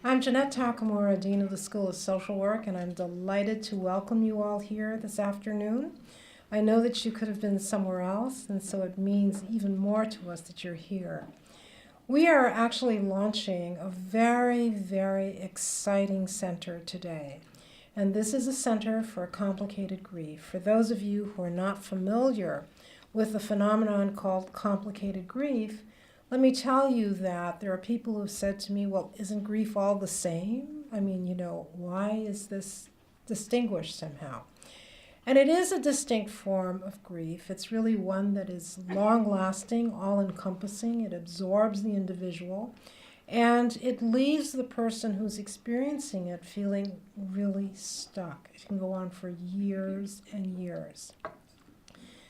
I'm Jeanette Takamura, Dean of the School of Social Work, and I'm delighted to welcome you all here this afternoon. I know that you could have been somewhere else, and so it means even more to us that you're here. We are actually launching a very, very exciting center today. And this is a center for complicated grief. For those of you who are not familiar with the phenomenon called complicated grief, let me tell you that there are people who have said to me, well, isn't grief all the same? I mean, why is this distinguished somehow? And it is a distinct form of grief. It's really one that is long-lasting, all-encompassing. It absorbs the individual, and it leaves the person who's experiencing it feeling really stuck. It can go on for years and years.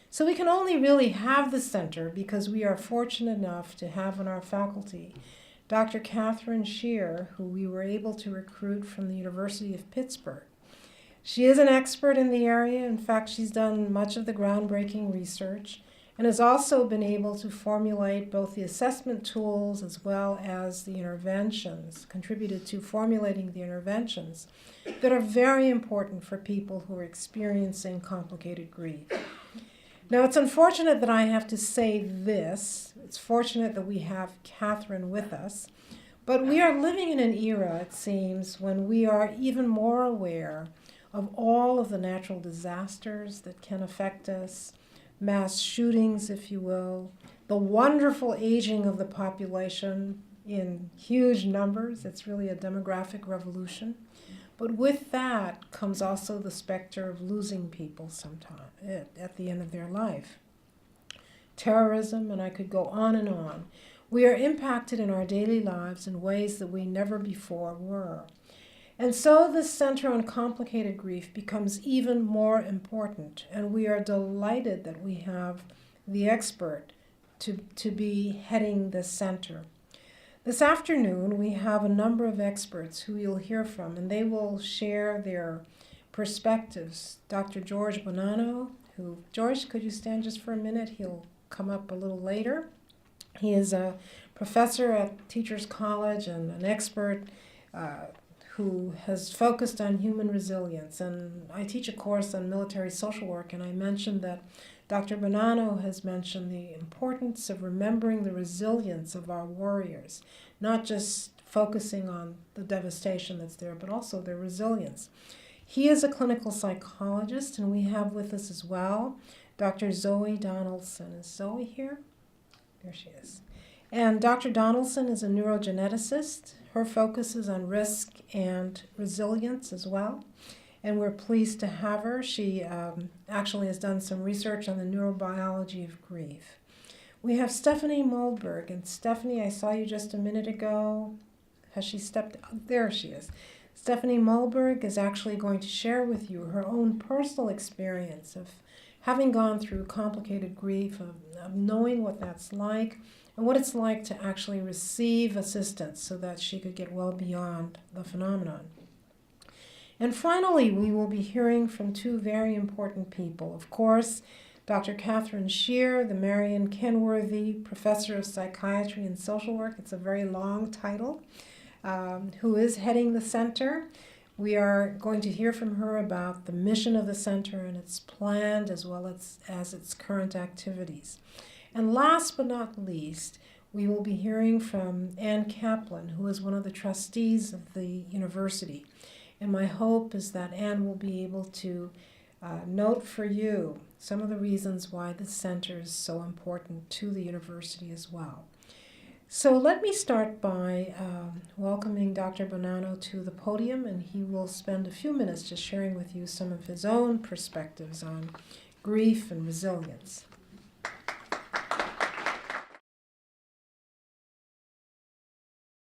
So we can only really have the center because we are fortunate enough to have in our faculty Dr. Catherine Shear, who we were able to recruit from the University of Pittsburgh. She is an expert in the area. In fact, she's done much of the groundbreaking research and has also been able to formulate both the assessment tools as well as the interventions, contributed to formulating the interventions that are very important for people who are experiencing complicated grief. Now, it's unfortunate that I have to say this. It's fortunate that we have Catherine with us. But we are living in an era, it seems, when we are even more aware of all of the natural disasters that can affect us, mass shootings, if you will, the wonderful aging of the population in huge numbers. It's really a demographic revolution. But with that comes also the specter of losing people sometime at the end of their life. Terrorism, and I could go on and on. We are impacted in our daily lives in ways that we never before were. And so this center on complicated grief becomes even more important, and we are delighted that we have the expert to be heading this center. This afternoon, we have a number of experts who you'll hear from, and they will share their perspectives. Dr. George Bonanno, George, could you stand just for a minute? He'll come up a little later. He is a professor at Teachers College and an expert who has focused on human resilience. And I teach a course on military social work, and I mentioned that Dr. Bonanno has mentioned the importance of remembering the resilience of our warriors, not just focusing on the devastation that's there, but also their resilience. He is a clinical psychologist, and we have with us as well Dr. Zoe Donaldson. Is Zoe here? There she is. And Dr. Donaldson is a neurogeneticist. Her focus is on risk and resilience as well. And we're pleased to have her. She actually has done some research on the neurobiology of grief. We have Stephanie Moberg. And Stephanie, I saw you just a minute ago. Has she stepped out? There she is. Stephanie Moberg is actually going to share with you her own personal experience of having gone through complicated grief, of knowing what that's like, and what it's like to actually receive assistance so that she could get well beyond the phenomenon. And finally, we will be hearing from two very important people. Of course, Dr. Catherine Shear, the Marion Kenworthy Professor of Psychiatry and Social Work. It's a very long title, who is heading the center. We are going to hear from her about the mission of the center and its planned as well as its current activities. And last but not least, we will be hearing from Ann Kaplan, who is one of the trustees of the university. And my hope is that Ann will be able to note for you some of the reasons why this center is so important to the university as well. So let me start by welcoming Dr. Bonanno to the podium, and he will spend a few minutes just sharing with you some of his own perspectives on grief and resilience.